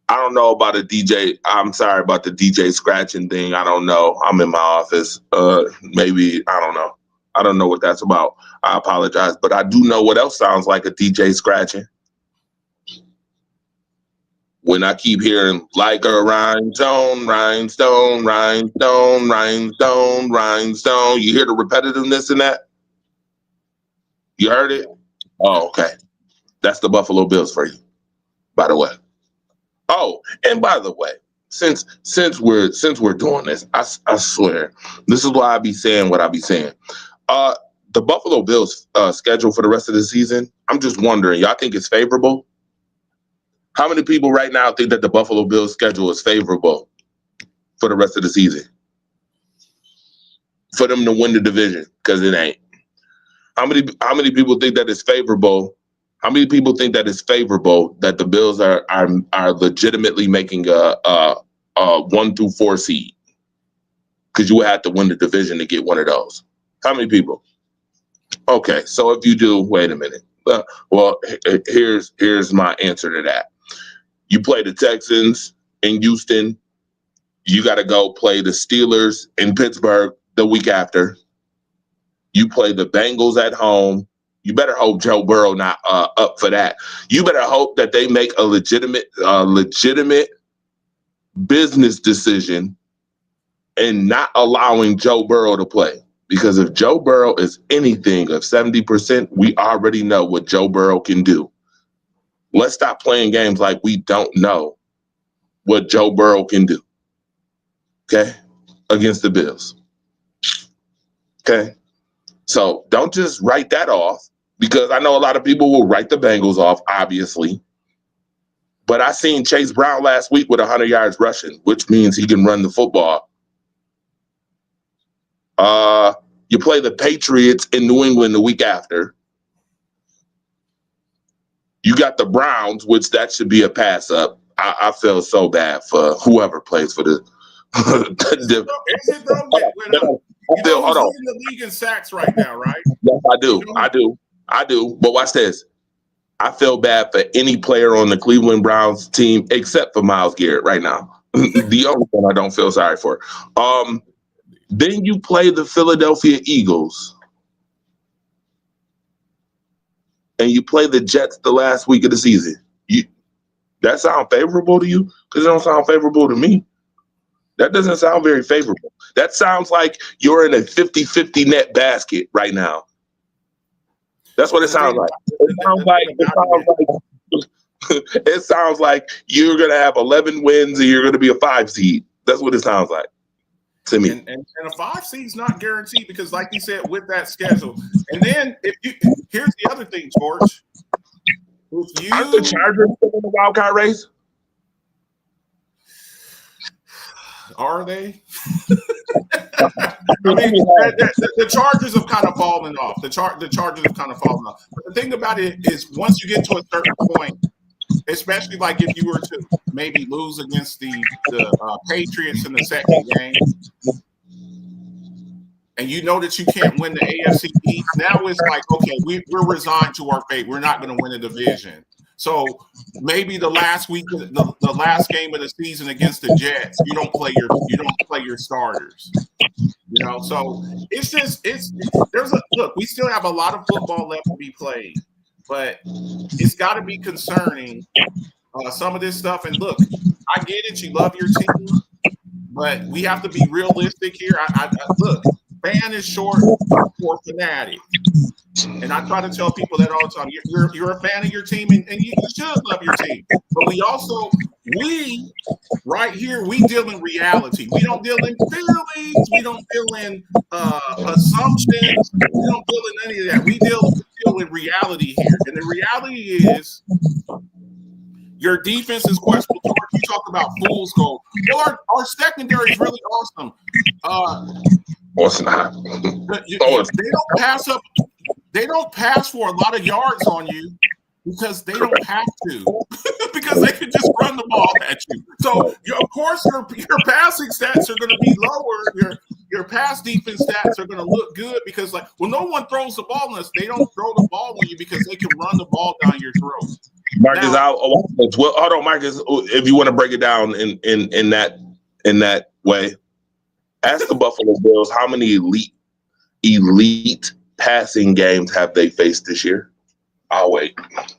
I don't know about I'm sorry about the DJ scratching thing. I don't know. I'm in my office. Maybe, I don't know. I don't know what that's about. I apologize. But I do know what else sounds like a DJ scratching. When I keep hearing like a rhinestone, rhinestone, rhinestone, rhinestone, rhinestone, you hear the repetitiveness in that? You heard it? Oh, okay. That's the Buffalo Bills for you, by the way. Oh, and by the way, since we're doing this, I swear, this is why I be saying what I be saying. The Buffalo Bills schedule for the rest of the season, I'm just wondering, y'all think it's favorable? How many people right now think that the Buffalo Bills schedule is favorable for the rest of the season? For them to win the division, because it ain't. How many people think that it's favorable? How many people think that it's favorable that the Bills are legitimately making a 1 through 4 seed? Because you would have to win the division to get one of those. How many people? Okay, so if you do, wait a minute. Well, here's my answer to that. You play the Texans in Houston. You got to go play the Steelers in Pittsburgh the week after. You play the Bengals at home. You better hope Joe Burrow not up for that. You better hope that they make a legitimate business decision and not allowing Joe Burrow to play. Because if Joe Burrow is anything of 70%, we already know what Joe Burrow can do. Let's stop playing games like we don't know what Joe Burrow can do. Okay? Against the Bills. Okay? So don't just write that off, because I know a lot of people will write the Bengals off, obviously. But I seen Chase Brown last week with 100 yards rushing, which means he can run the football. You play the Patriots in New England the week after. You got the Browns, which that should be a pass up. I feel so bad for whoever plays for the. Is it though? Hold on. In the league in sacks right now, right? Yes, I do. But watch this. I feel bad for any player on the Cleveland Browns team except for Myles Garrett right now. The only one I don't feel sorry for. Then you play the Philadelphia Eagles. And you play the Jets the last week of the season. That sound favorable to you? Because it don't sound favorable to me. That doesn't sound very favorable. That sounds like you're in a 50-50 net basket right now. That's what it sounds like. It sounds like you're going to have 11 wins and you're going to be a 5 seed. That's what it sounds like to me. And a 5 seed is not guaranteed because, like you said, with that schedule. And then here's the other thing, George. Aren't the Chargers still in the wild card race? Are they? I mean, the Chargers have kind of fallen off. The Chargers have kind of fallen off. But the thing about it is, once you get to a certain point, especially like if you were to maybe lose against the Patriots in the second game, and you know that you can't win the AFC East, now it's like, okay, we're resigned to our fate. We're not going to win the division. So maybe the last week, the last game of the season against the Jets, you don't play your starters. You know, so look, we still have a lot of football left to be played, but it's got to be concerning, some of this stuff. And look, I get it, you love your team, but we have to be realistic here. I look, fan is short for fanatic. And I try to tell people that all the time. You're a fan of your team, and you should love your team. But we right here, we deal in reality. We don't deal in feelings. We don't deal in assumptions. We don't deal in any of that. We deal in reality here. And the reality is your defense is questionable. You talk about fool's gold. Well, our secondary is really awesome. It's not. They don't pass up. They don't pass for a lot of yards on you because they don't have to, because they can just run the ball at you. So, of course, your passing stats are going to be lower. Your pass defense stats are going to look good because, like, well, no one throws the ball on us. They don't throw the ball on you because they can run the ball down your throat. Marcus, hold on, Marcus. If you want to break it down in that way, ask the Buffalo Bills how many elite passing games have they faced this year? I'll wait.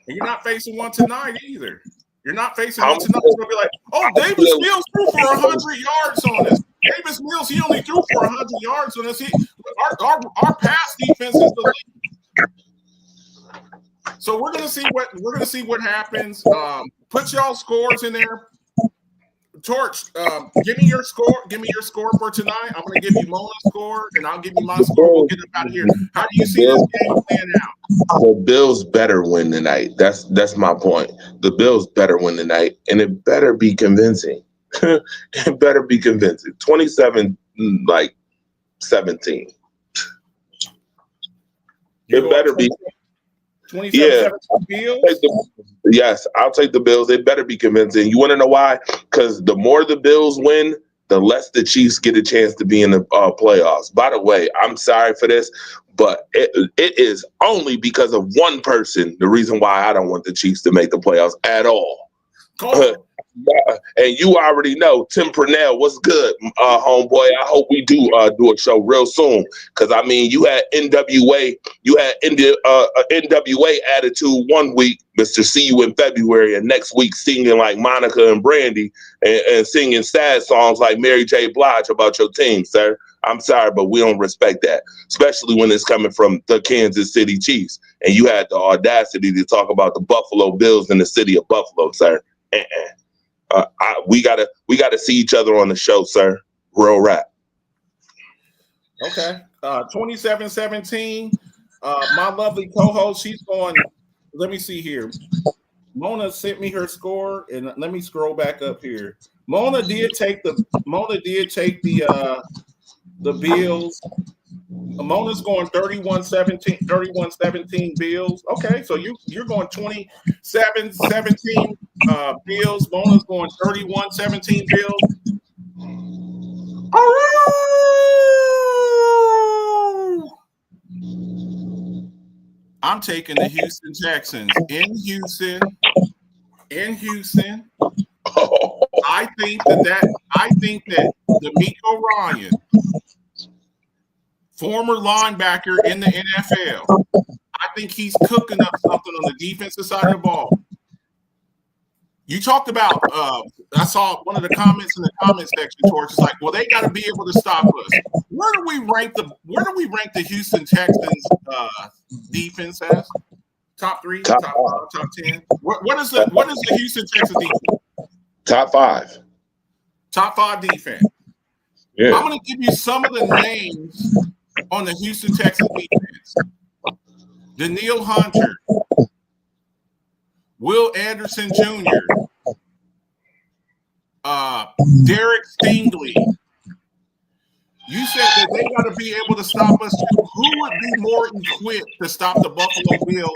And you're not facing one tonight either. You're not facing one tonight. It's going to be like, oh, Davis Mills threw for 100 yards on us. Davis Mills, he only threw for 100 yards on us. Our pass defense is the lead. So we're gonna see what happens. Put y'all scores in there. Torch, give me your score. Give me your score for tonight. I'm gonna give you Mona's score, and I'll give you my score. We'll get up out of here. How do you see this game playing out? The Bills better win tonight. That's my point. The Bills better win tonight, and it better be convincing. It better be convincing. 27-17. It better be. 27 Bills? Yes, I'll take the Bills. It better be convincing. You want to know why? Because the more the Bills win, the less the Chiefs get a chance to be in the playoffs. By the way, I'm sorry for this, but it is only because of one person the reason why I don't want the Chiefs to make the playoffs at all. And you already know, Tim Purnell, what's good, homeboy? I hope we do a show real soon, because I mean, you had NWA attitude one week, Mr. See You in February, and next week singing like Monica and Brandy and singing sad songs like Mary J. Blige about your team, sir. I'm sorry, but we don't respect that, especially when it's coming from the Kansas City Chiefs, and you had the audacity to talk about the Buffalo Bills in the city of Buffalo, sir. We gotta see each other on the show, sir. Real rap. Okay. 27-17. My lovely co-host, she's going. Let me see here. Mona sent me her score, and let me scroll back up here. Mona did take the Bills. Mona's going 31-17 Bills. Okay, so you're going 27-17 Bills. Mona's going 31-17 Bills. I'm taking the Houston Texans in Houston. I think that DeMeco Ryan, former linebacker in the NFL, I think he's cooking up something on the defensive side of the ball. You talked about, I saw one of the comments in the comment section, Torch, is like, well, they got to be able to stop us. Where do we rank the Houston Texans defense as? Top 3, top 5, top 10? What is the Houston Texans defense? Top 5. Top 5 defense. Yeah. I'm going to give you some of the names on the Houston Texans defense. Daniil Hunter, Will Anderson Jr., Derek Stingley. You said that they got to be able to stop us too. Who would be more equipped to stop the Buffalo Bills?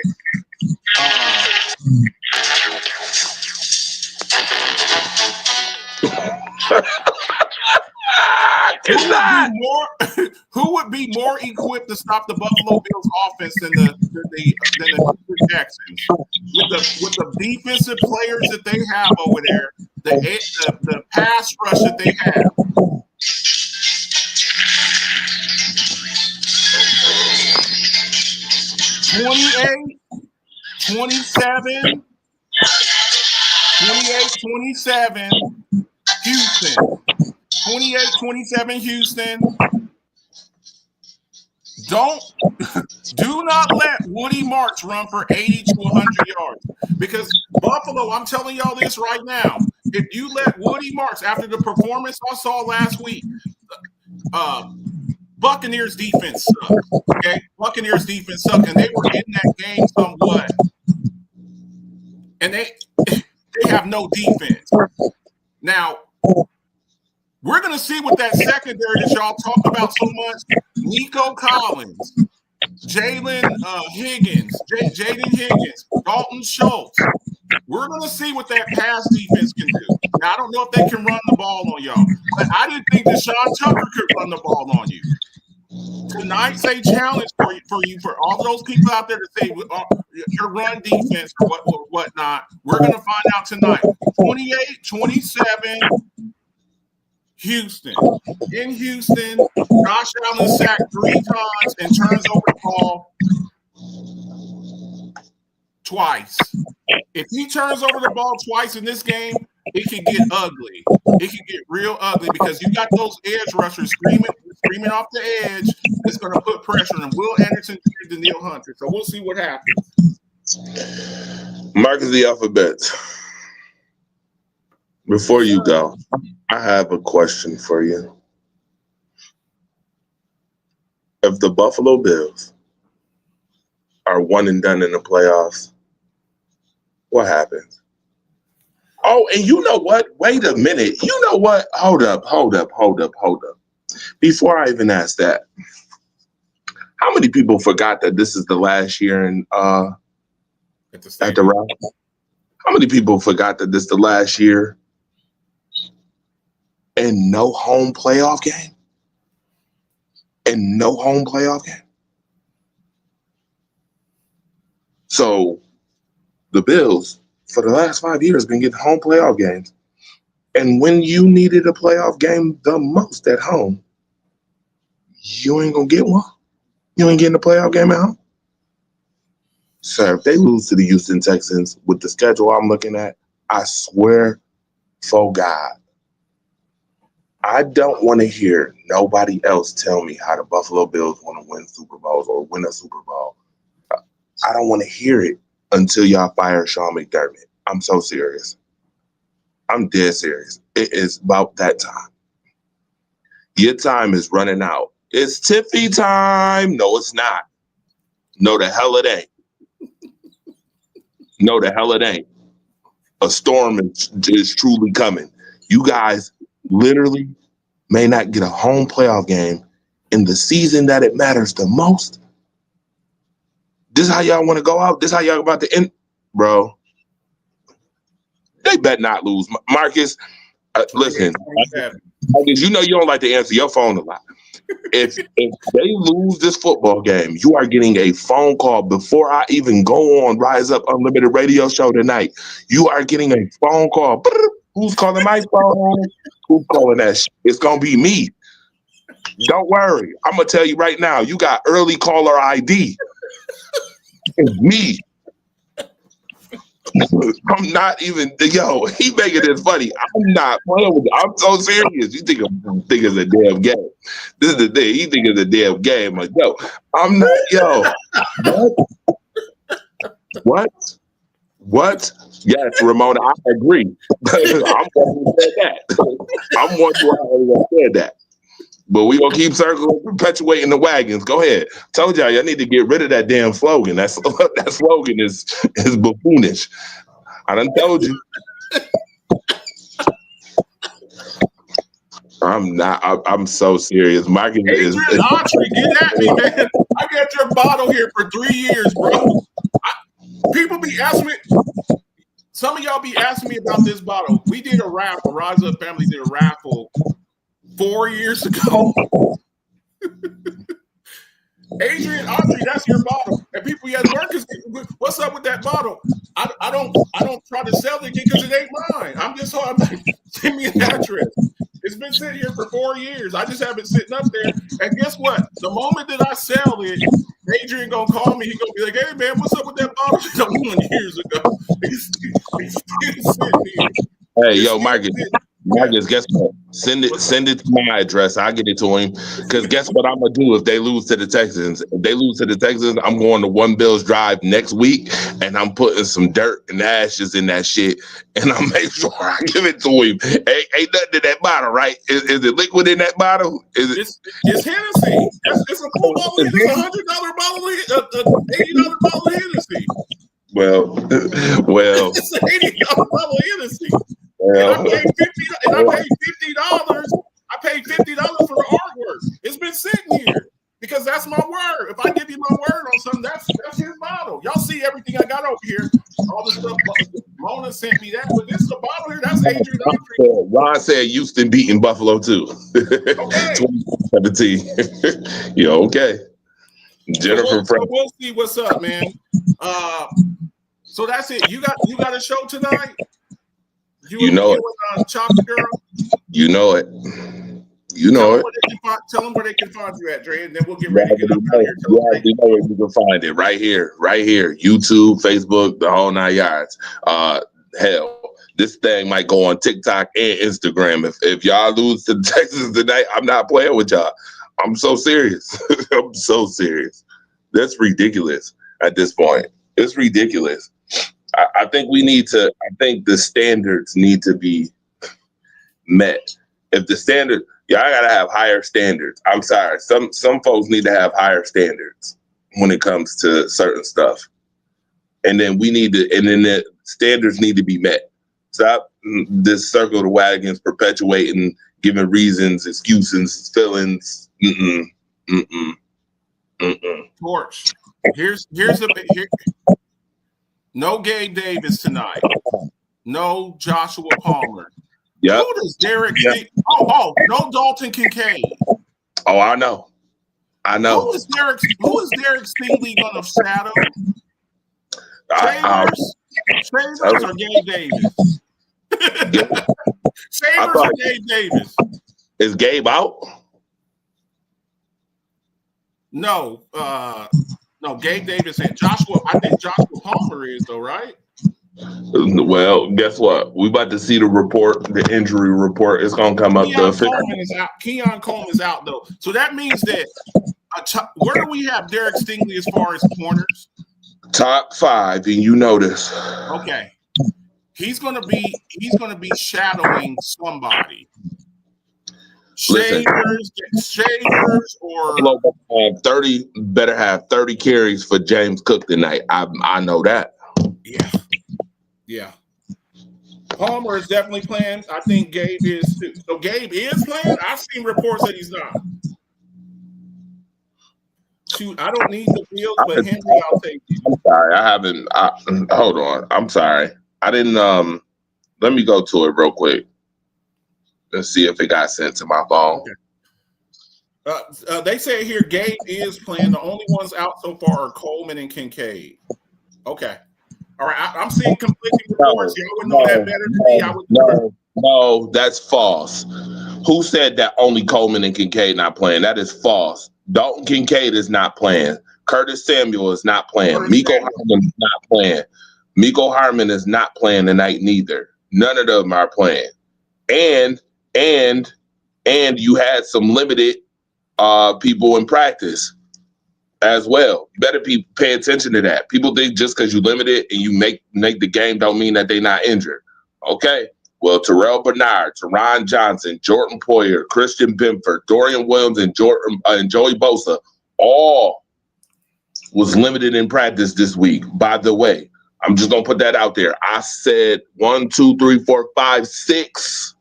Who would be more equipped to stop the Buffalo Bills offense than the Texans? With the defensive players that they have over there, the pass rush that they have. (28, 27) 28-27 Houston. 28-27 Houston. Do not let Woody Marks run for 80 to 100 yards. Because Buffalo, I'm telling y'all this right now. If you let Woody Marks, after the performance I saw last week, Buccaneers defense sucked. Okay, Buccaneers defense sucked, and they were in that game somewhat. And they have no defense. Now, we're going to see what that secondary that y'all talk about so much. Nico Collins, Jaden Higgins, Dalton Schultz. We're going to see what that pass defense can do. Now, I don't know if they can run the ball on y'all, but I didn't think Deshaun Tucker could run the ball on you. Tonight's a challenge for all those people out there to say your run defense or whatnot. We're going to find out tonight. 28-27. Houston. In Houston, Josh Allen sacked 3 times and turns over the ball twice. If he turns over the ball twice in this game, it can get ugly. It can get real ugly because you got those edge rushers screaming off the edge. It's going to put pressure on them. Will Anderson to Danielle Hunter. So we'll see what happens. Marcus the Alphabet. Before you go, I have a question for you. If the Buffalo Bills are one and done in the playoffs, what happens? Oh, and you know what? Wait a minute. You know what? Hold up. Before I even ask that, how many people forgot that this is the last year at the Ralph? How many people forgot that this is the last year and no home playoff game? So the Bills, for the last 5 years, been getting home playoff games. And when you needed a playoff game the most at home, you ain't going to get one. You ain't getting a playoff game at home. Sir, if they lose to the Houston Texans with the schedule I'm looking at, I swear for God, I don't want to hear nobody else tell me how the Buffalo Bills want to win Super Bowls or win a Super Bowl. I don't want to hear it until y'all fire Sean McDermott. I'm so serious. I'm dead serious. It is about that time. Your time is running out. It's Tiffy time. No, it's not. No, the hell it ain't. No, the hell it ain't. A storm is truly coming. You guys literally may not get a home playoff game in the season that it matters the most. This is how y'all want to go out? This is how y'all about to end? Bro, they better not lose. Marcus, listen, Marcus, you know you don't like to answer your phone a lot. If they lose this football game, you are getting a phone call before I even go on Rise Up Unlimited radio show tonight. You are getting a phone call. Who's calling my phone? Who's calling that shit? It's going to be me. Don't worry. I'm going to tell you right now, you got early caller ID. It's me. I'm not even, he making this funny. I'm not playing with it. I'm so serious. You think it's a damn game. This is the thing. You think it's a damn game. Like, I'm not, What? Yes, Ramona, I agree. I'm one who said that. I'm one who said that. But we gonna keep circling, perpetuating the wagons. Go ahead. Told y'all need to get rid of that damn slogan. That slogan is buffoonish. I done told you. I'm not. I'm so serious. Marcus is. Autry, get at me, man. I got your bottle here for 3 years, bro. People be asking me. Some of y'all be asking me about this bottle. We did a raffle. Rise Up Family did a raffle 4 years ago. Adrian Autry, that's your bottle. And people, Marcus, what's up with that bottle? I don't try to sell it again because it ain't mine. I'm like, send me an address. It's been sitting here for 4 years. I just have it sitting up there. And guess what? The moment that I sell it, Adrian gonna call me. He gonna be like, "Hey man, what's up with that bottle you sold 1 year ago?" He's still sitting here. Hey, yo, Marcus. Marcus, guess what? Send it to my address. I'll get it to him. Because guess what I'm gonna do if they lose to the Texans? If they lose to the Texans, I'm going to One Bills Drive next week, and I'm putting some dirt and ashes in that shit, and I'll make sure I give it to him. Ain't nothing in that bottle, right? Is it liquid in that bottle? Is it? It's Hennessy. It's a cool bottle. It's $100 bottle, $80 bottle of Hennessy. Well, It's an $80 bottle of Hennessy. well. And I paid $50. I paid $50 for the artwork. It's been sitting here because that's my word. If I give you my word on something, that's his bottle. Y'all see everything I got over here. All the stuff. Mona sent me that, but this is a bottle here. That's Adrian Autry. Ron said Houston beating Buffalo too. Okay. 2017. Yeah, okay. Jennifer, So we'll see what's up, man. So that's it. You got a show tonight. You know it. With, Chocolate Girl. You know it. You know it. Tell them where they can find you at, Dre, and then we'll get ready to get up out of here. You already know where you can find it. Right here. YouTube, Facebook, the whole 9 yards. Hell, this thing might go on TikTok and Instagram. If y'all lose to Texas tonight, I'm not playing with y'all. I'm so serious. I'm so serious. That's ridiculous at this point. It's ridiculous. I think the standards need to be met. If the standard, y'all gotta have higher standards. I'm sorry. Some folks need to have higher standards when it comes to certain stuff. And then the standards need to be met. Stop this circle of the wagons perpetuating, giving reasons, excuses, feelings. Torch. Here's no Gabe Davis tonight. No Joshua Palmer. Yep. Who does Derek think? No Dalton Kincaid. Oh, I know. Who is Derek Stingley gonna shadow? Shavers or Gabe Davis? Shavers or Gabe Davis? Is Gabe out? No, Gabe Davis and Joshua. I think Joshua Palmer is though, right? Well, guess what? We about to see the report, the injury report. It's gonna come up. Keon Coleman is out though, so that means that where do we have Derek Stingley as far as corners? Top 5, and you know this. Okay, he's gonna be shadowing somebody. Shavers or 30 better have 30 carries for James Cook tonight. I know that. Yeah. Palmer is definitely playing. I think Gabe is too. So Gabe is playing. I've seen reports that he's not. Shoot, I don't need the field, but Henry, I'll take it. I'm sorry. Hold on. I'm sorry. I didn't. Let me go to it real quick. Let's see if it got sent to my phone. Okay. They say here Gabe is playing. The only ones out so far are Coleman and Kincaid. Okay. All right. I'm seeing conflicting reports. Y'all would know that better than me. No, that's false. Who said that only Coleman and Kincaid not playing? That is false. Dalton Kincaid is not playing. Curtis Samuel is not playing. Miko Harmon is not playing. Miko Harmon is not playing tonight neither. None of them are playing. And you had some limited people in practice as well. You better pay attention to that. People think just because you limit it and you make the game don't mean that they're not injured. Okay. Well, Terrell Bernard, Teron Johnson, Jordan Poyer, Christian Benford, Dorian Williams, and Joey Bosa all was limited in practice this week. By the way, I'm just gonna put that out there. I said 1, 2, 3, 4, 5, 6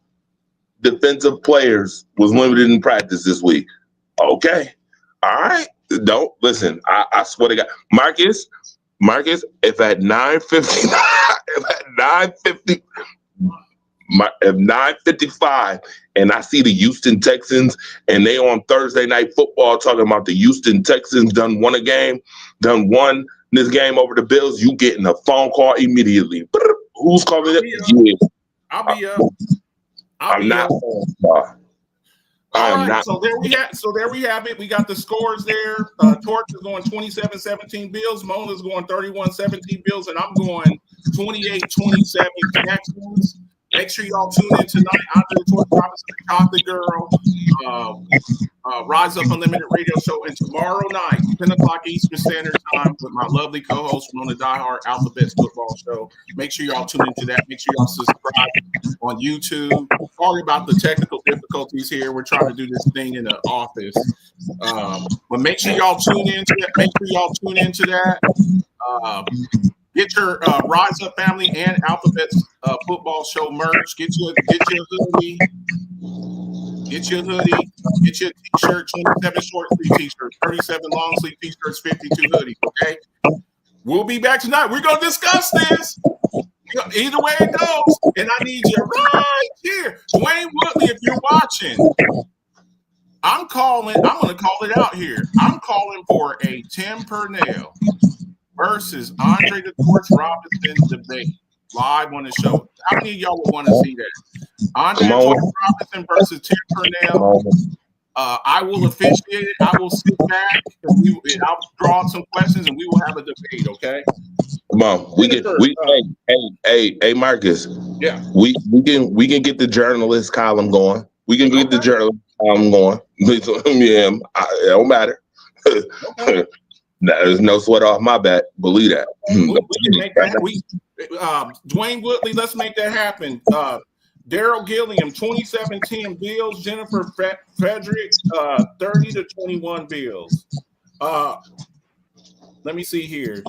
defensive players was limited in practice this week. Okay. All right. Don't listen. I swear to God. Marcus, if at 9:55 and I see the Houston Texans and they on Thursday Night Football talking about the Houston Texans done won this game over the Bills, you getting a phone call immediately. Who's calling it? I'll be up. I'm not. So there we have it. We got the scores there. Torch is going 27-17 Bills. Mona's going 31-17 Bills, and I'm going 28-27 Texans. Make sure y'all tune in tonight. Andre the Torch Robinson, the Chocolate Girl, Rise Up Unlimited Radio Show, and tomorrow night, 10 o'clock Eastern Standard Time, with my lovely co-host from the Die Hard Alphabets Football Show. Make sure y'all tune into that. Make sure y'all subscribe on YouTube. Sorry about the technical difficulties here. We're trying to do this thing in the office. But make sure y'all tune into that. Make sure y'all tune into that. Get your Rise Up Family and Alphabets Football Show merch. Get your hoodie. Get your hoodie. Get your t-shirt. 27 short sleeve t-shirts, 37 long sleeve t-shirts, 52 hoodies. Okay. We'll be back tonight. We're gonna discuss this. Either way it goes, and I need you right here, Dwayne Woodley. If you're watching, I'm going to call it out here. I'm calling for a Tim Purnell versus Andre the Torch Robinson debate live on the show. How many of y'all would want to see that? Andre the Torch Robinson versus Tim Purnell. I will officiate it. I will sit back and I'll draw up some questions and we will have a debate. Okay. Come on, hey Marcus. Yeah. We can get the journalist column going. We can get the journalist column going. Yeah, it don't matter. There's no sweat off my back. Believe that. We can make that. Dwayne Woodley, let's make that happen. Daryl Gilliam, 2017 Bills. Jennifer Frederick, 30-21 Bills. Let me see here.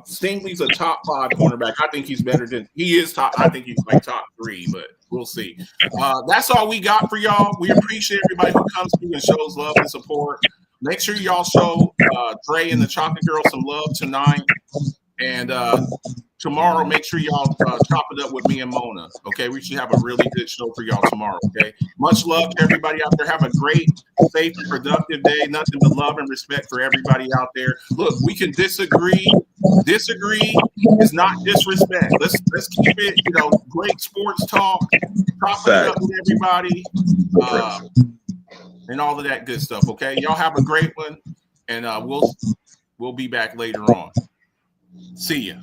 Stingley's a top 5 cornerback. I think he's better than he is top. I think he's like top 3, but we'll see. That's all we got for y'all. We appreciate everybody who comes through and shows love and support. Make sure y'all show Dre and the Chocolate Girl some love tonight. And tomorrow, make sure y'all chop it up with me and Mona. Okay, we should have a really good show for y'all tomorrow. Okay, much love to everybody out there. Have a great, safe, and productive day. Nothing but love and respect for everybody out there. Look, we can disagree. Disagree is not disrespect. Let's keep it, great sports talk. Chop it up with everybody, and all of that good stuff. Okay, y'all have a great one, and we'll be back later on. See ya.